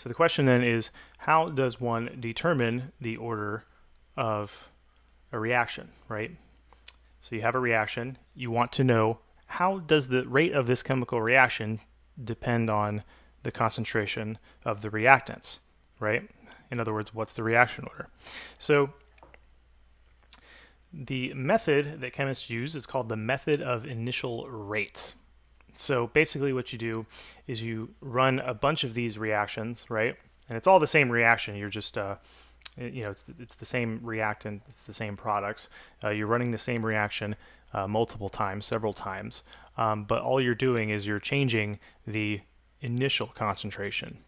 So the question then is, how does one determine the order of a reaction, right? So you have a reaction, you want to know how does the rate of this chemical reaction depend on the concentration of the reactants, right? In other words, what's the reaction order? So the method that chemists use is called the method of initial rates. So basically what you do is you run a bunch of these reactions, right? And it's all the same reaction. You're just, it's the same reactant, it's the same products. You're running the same reaction multiple times, several times. But all you're doing is you're changing the initial concentration,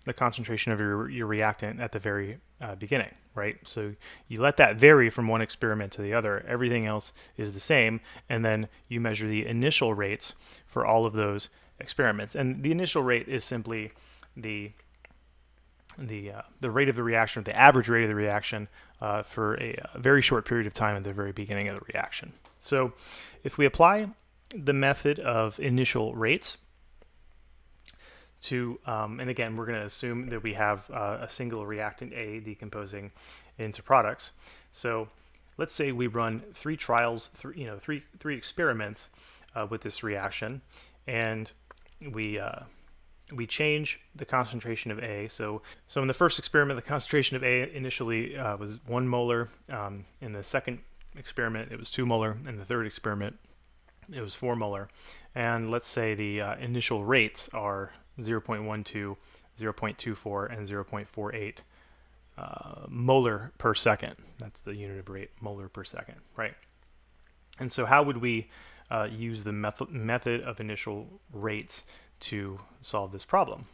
the concentration of your reactant at the very beginning, right? So you let that vary from one experiment to the other. Everything else is the same, and then you measure the initial rates for all of those experiments. And the initial rate is simply the rate of the reaction, the average rate of the reaction for a very short period of time at the very beginning of the reaction. So if we apply the method of initial rates to, and again, we're going to assume that we have a single reactant A decomposing into products. So let's say we run three trials, three experiments with this reaction, and we change the concentration of A. So in the first experiment, the concentration of A initially was 1 molar. In the second experiment, it was 2 molar. In the third experiment, it was 4 molar. And let's say the initial rates are 0.12, 0.24, and 0.48 molar per second. That's the unit of rate, molar per second, right? And so how would we use the method of initial rates to solve this problem?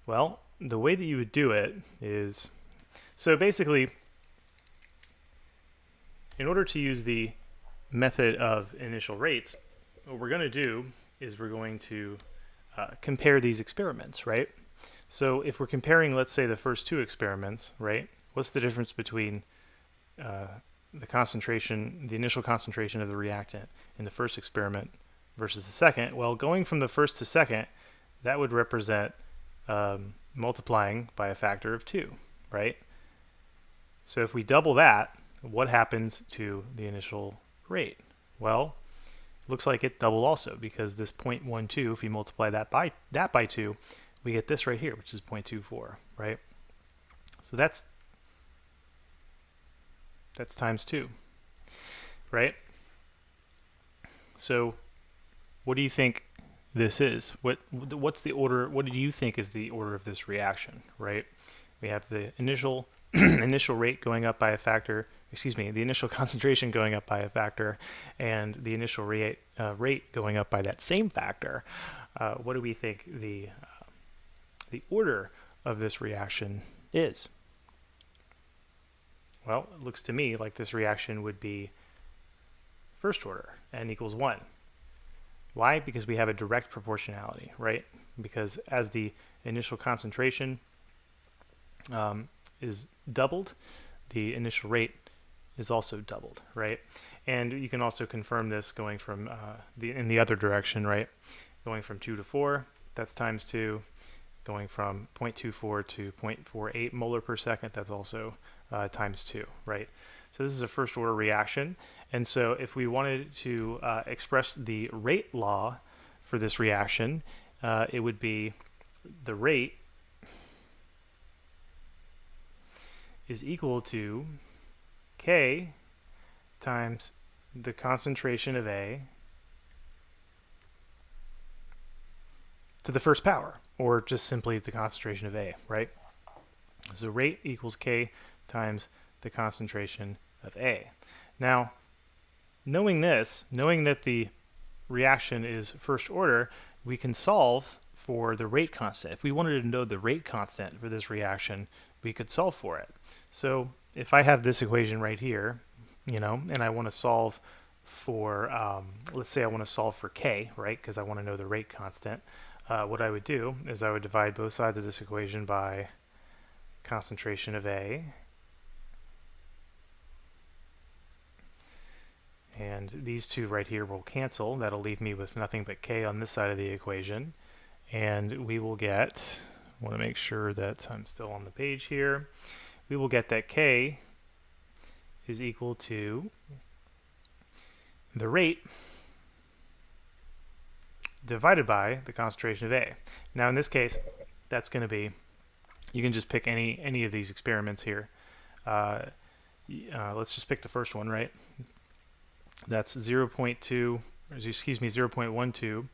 Well, the way that you would do it is, so basically, in order to use the method of initial rates, what we're going to do is we're going to compare these experiments, right? So if we're comparing, let's say, the first two experiments, right, what's the difference between the concentration, the initial concentration of the reactant in the first experiment versus the second? Well, going from the first to second, that would represent multiplying by a factor of 2, right? So if we double that, what happens to the initial rate? Well, looks like it doubled also, because this 0.12, if we multiply that by 2, we get this right here, which is 0.24, right? So that's times 2, right? So what do you think this is? What's the order? What do you think is the order of this reaction, right? We have the initial initial rate going up by a factor, the initial concentration going up by a factor, and the initial rate going up by that same factor. What do we think the order of this reaction is? Well, it looks to me like this reaction would be first order, n equals 1. Why? Because we have a direct proportionality, right? Because as the initial concentration is doubled, the initial rate is also doubled, right? And you can also confirm this going from in the other direction, right? Going from 2 to 4, that's times 2. Going from 0.24 to 0.48 molar per second, that's also times 2, right? So this is a first order reaction. And so if we wanted to express the rate law for this reaction, it would be the rate is equal to K times the concentration of A to the first power, or just simply the concentration of A, right? So rate equals K times the concentration of A. Now, knowing that the reaction is first order, we can solve for the rate constant. If we wanted to know the rate constant for this reaction, we could solve for it. So if I have this equation right here, and I want to solve for, let's say I want to solve for K, right, because I want to know the rate constant, what I would do is I would divide both sides of this equation by concentration of A, and these two right here will cancel. That'll leave me with nothing but K on this side of the equation, and we will get I want to make sure that I'm still on the page here. We will get that K is equal to the rate divided by the concentration of A. Now in this case, that's going to be, you can just pick any of these experiments here. Let's just pick the first one, right? That's 0.12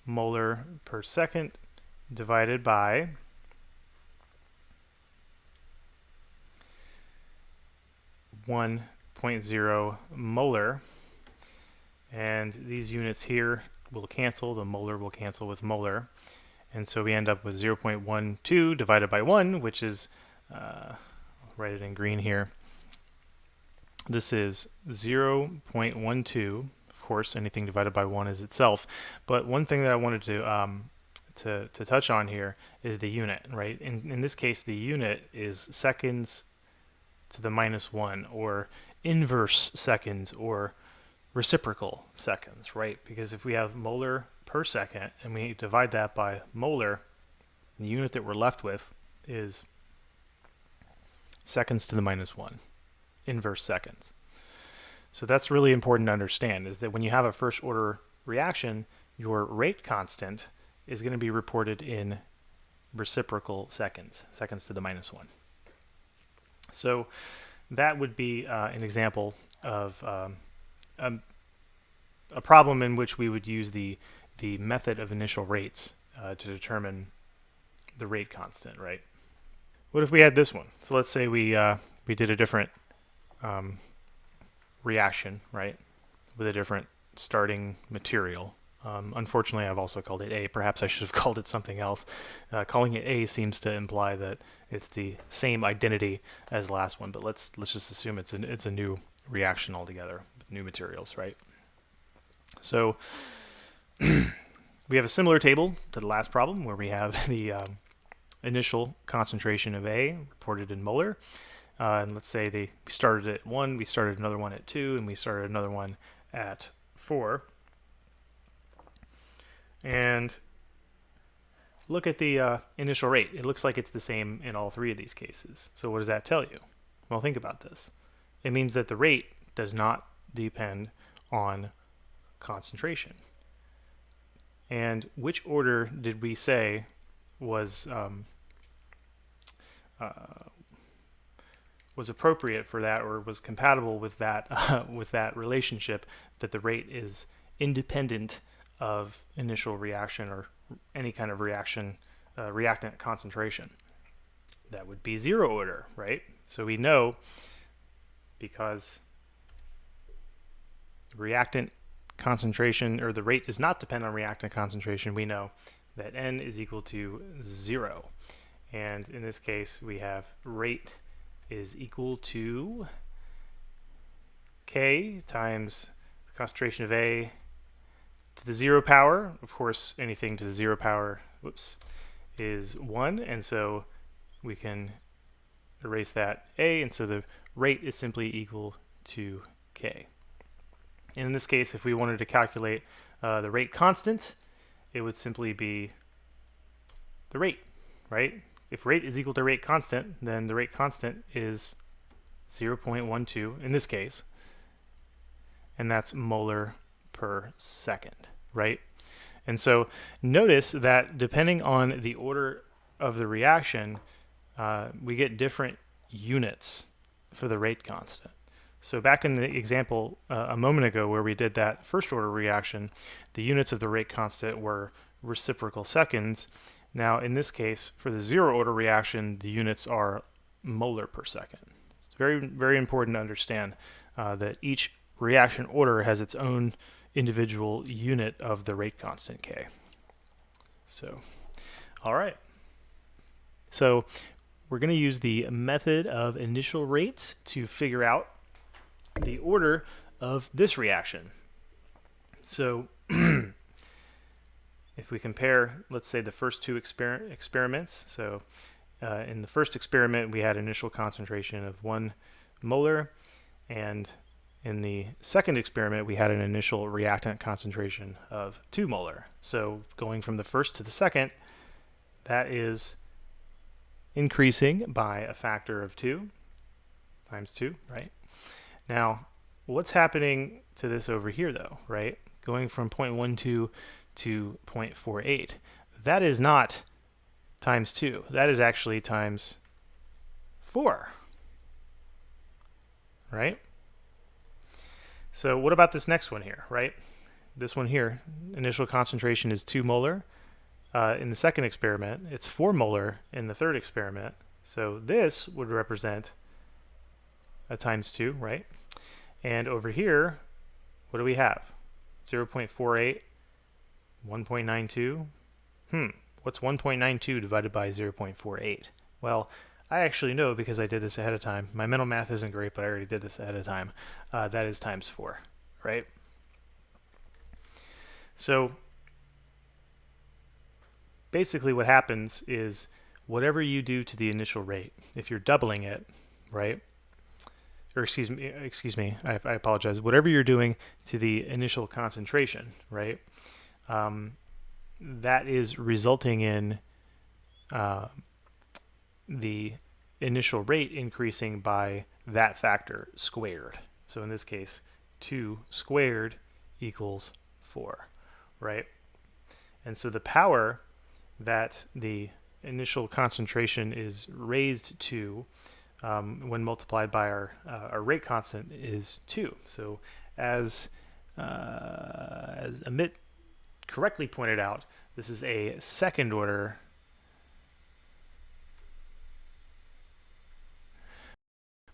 molar per second divided by 1.0 molar. And these units here will cancel. The molar will cancel with molar. And so we end up with 0.12 divided by 1, which is, I'll write it in green here. This is 0.12. Of course, anything divided by 1 is itself. But one thing that I wanted to touch on here is the unit, right? In this case, the unit is seconds to the -1, or inverse seconds, or reciprocal seconds, right? Because if we have molar per second and we divide that by molar, the unit that we're left with is seconds to the -1, inverse seconds. So that's really important to understand, is that when you have a first order reaction, your rate constant is going to be reported in reciprocal seconds, seconds to the -1. So that would be an example of a problem in which we would use the method of initial rates to determine the rate constant, right? What if we had this one? So let's say we did a different reaction, right, with a different starting material. Unfortunately, I've also called it A. Perhaps I should have called it something else. Calling it A seems to imply that it's the same identity as the last one, but let's just assume it's a new reaction altogether with new materials, right? So we have a similar table to the last problem, where we have the initial concentration of A reported in molar. And let's say we started at 1, we started another one at 2, and we started another one at 4. And look at the initial rate. It looks like it's the same in all three of these cases. So what does that tell you? Well, think about this. It means that the rate does not depend on concentration. And which order did we say was appropriate for that, or was compatible with that with that relationship, that the rate is independent of initial reaction or any kind of reaction reactant concentration? That would be zero order, right? So we know, because reactant concentration, or the rate does not depend on reactant concentration, we know that N is equal to 0. And in this case, we have rate is equal to K times the concentration of A to the 0 power. Of course, anything to the 0 power, is 1, and so we can erase that A, and so the rate is simply equal to K. And in this case, if we wanted to calculate the rate constant, it would simply be the rate, right? If rate is equal to rate constant, then the rate constant is 0.12 in this case, and that's molar per second, right? And so notice that depending on the order of the reaction, we get different units for the rate constant. So back in the example a moment ago where we did that first order reaction, the units of the rate constant were reciprocal seconds. Now in this case, for the zero order reaction, the units are molar per second. It's very, very important to understand that each reaction order has its own individual unit of the rate constant K. So, all right. So we're going to use the method of initial rates to figure out the order of this reaction. So if we compare, let's say, the first two experiments. So in the first experiment, we had initial concentration of 1 molar, and in the second experiment, we had an initial reactant concentration of 2 molar. So going from the first to the second, that is increasing by a factor of 2 times 2, right? Now, what's happening to this over here, though, right? Going from 0.12 to 0.48. That is not times 2. That is actually times 4, right? So what about this next one here, right? This one here, initial concentration is 2 molar in the second experiment. It's 4 molar in the third experiment. So this would represent a times 2, right? And over here, what do we have? 0.48, 1.92. What's 1.92 divided by 0.48? Well, I actually know because I did this ahead of time. My mental math isn't great, but I already did this ahead of time. That is times 4, right? So basically what happens is whatever you do to the initial rate, if you're doubling it, right? Or excuse me, I apologize. Whatever you're doing to the initial concentration, right? That is resulting in the initial rate increasing by that factor squared. So in this case, 2 squared equals 4, right? And so the power that the initial concentration is raised to when multiplied by our rate constant is 2. So as Amit correctly pointed out, this is a second order.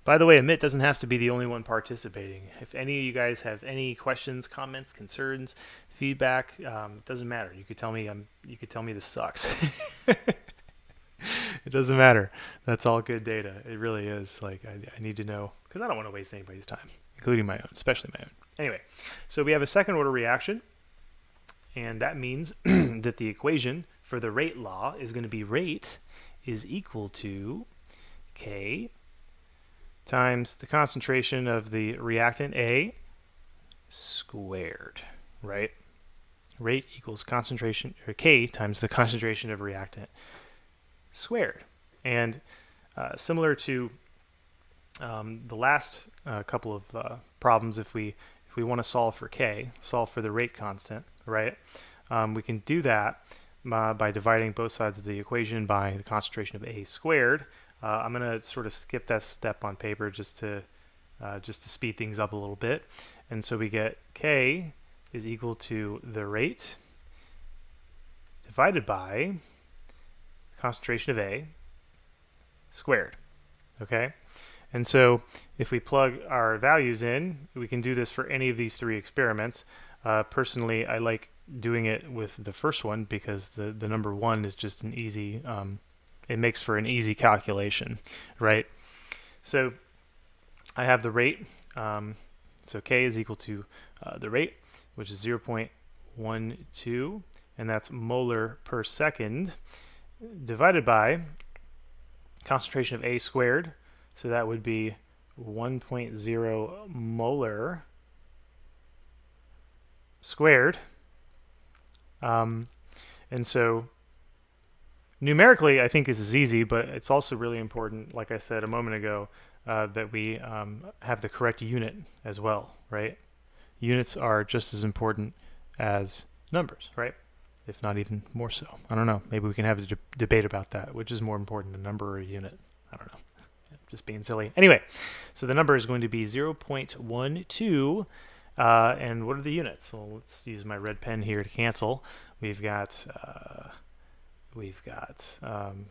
By the way, Amit doesn't have to be the only one participating. If any of you guys have any questions, comments, concerns, feedback, it doesn't matter. You could tell me this sucks. It doesn't matter. That's all good data. It really is. Like I need to know because I don't want to waste anybody's time, including my own, especially my own. Anyway, so we have a second order reaction, and that means that the equation for the rate law is going to be rate is equal to K times the concentration of the reactant A squared, right? Rate equals concentration, or K times the concentration of reactant squared. And similar to the last couple of problems, if we want to solve for K, solve for the rate constant, right? We can do that by dividing both sides of the equation by the concentration of A squared. I'm going to sort of skip that step on paper just to speed things up a little bit. And so we get K is equal to the rate divided by concentration of A squared, okay? And so if we plug our values in, we can do this for any of these 3 experiments. Personally, I like doing it with the first one because the number 1 is just an easy, it makes for an easy calculation, right? So I have the rate, so K is equal to the rate, which is 0.12, and that's molar per second, divided by concentration of A squared, so that would be 1.0 molar squared. And so numerically, I think this is easy, but it's also really important, like I said a moment ago, that we have the correct unit as well, right? Units are just as important as numbers, right? If not even more so. I don't know. Maybe we can have a debate about that. Which is more important, a number or a unit? I don't know. Just being silly. Anyway, so the number is going to be 0.12. And what are the units? Well, let's use my red pen here to cancel. We've got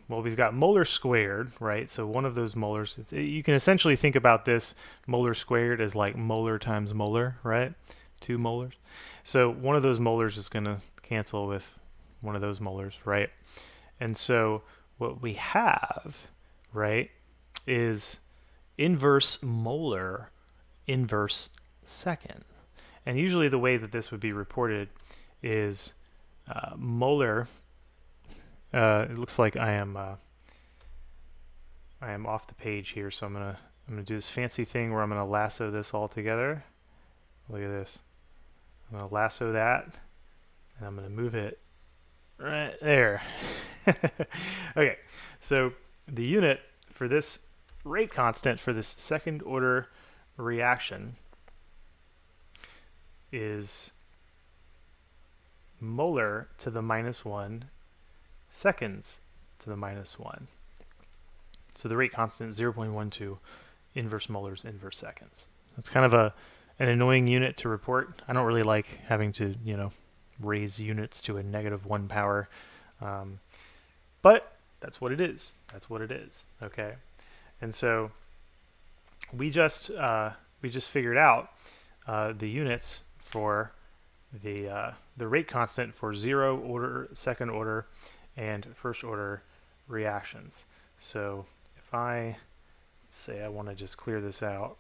molar squared, right? So one of those molars, you can essentially think about this molar squared as like molar times molar, right? 2 molars. So one of those molars is going to cancel with one of those molars, right? And so what we have, right, is inverse molar, inverse second. And usually the way that this would be reported is molar. It looks like I am off the page here, so I'm gonna do this fancy thing where I'm gonna lasso this all together. Look at this. I'm gonna lasso that, and I'm gonna move it right there. Okay, so the unit for this rate constant for this second order reaction is molar to the -1 seconds to the -1. So the rate constant is 0.12 inverse molars inverse seconds. That's kind of an annoying unit to report. I don't really like having to, raise units to a -1 power. But that's what it is. That's what it is. Okay. And so we just figured out the units for the rate constant for 0 order, second order, and first order reactions. So if I say I want to just clear this out,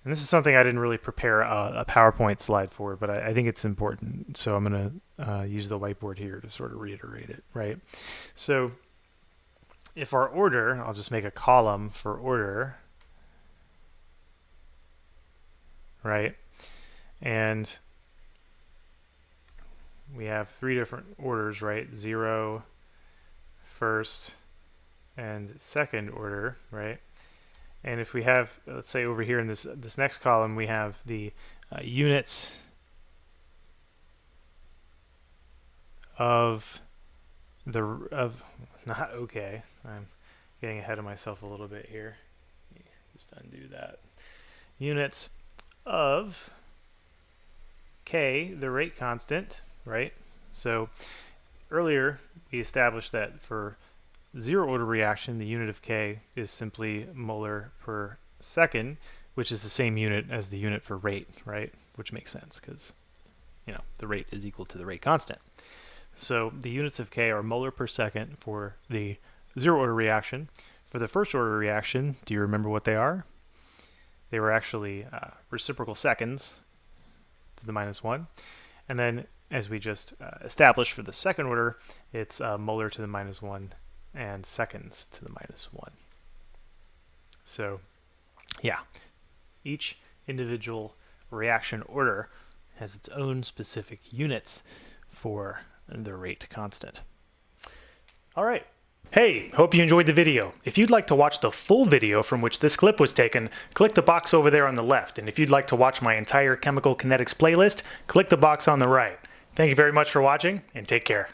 and this is something I didn't really prepare a PowerPoint slide for, but I think it's important. So I'm going to use the whiteboard here to sort of reiterate it, right? So if our order, I'll just make a column for order, right? And we have 3 different orders, right? 0, first, and second order, right? And if we have, let's say over here in this next column, we have the units of not okay. I'm getting ahead of myself a little bit here. Just undo that. Units of K, the rate constant, right? So earlier we established that for 0 order reaction, the unit of K is simply molar per second, which is the same unit as the unit for rate, right? Which makes sense because, the rate is equal to the rate constant. So the units of K are molar per second for the 0 order reaction. For the first order reaction, do you remember what they are? They were actually reciprocal seconds to the -1. And then, as we just established for the second order, it's molar to the -1 and seconds to the -1. So, yeah, each individual reaction order has its own specific units for the rate constant. All right. Hey, hope you enjoyed the video. If you'd like to watch the full video from which this clip was taken, click the box over there on the left. And if you'd like to watch my entire chemical kinetics playlist, click the box on the right. Thank you very much for watching, and take care.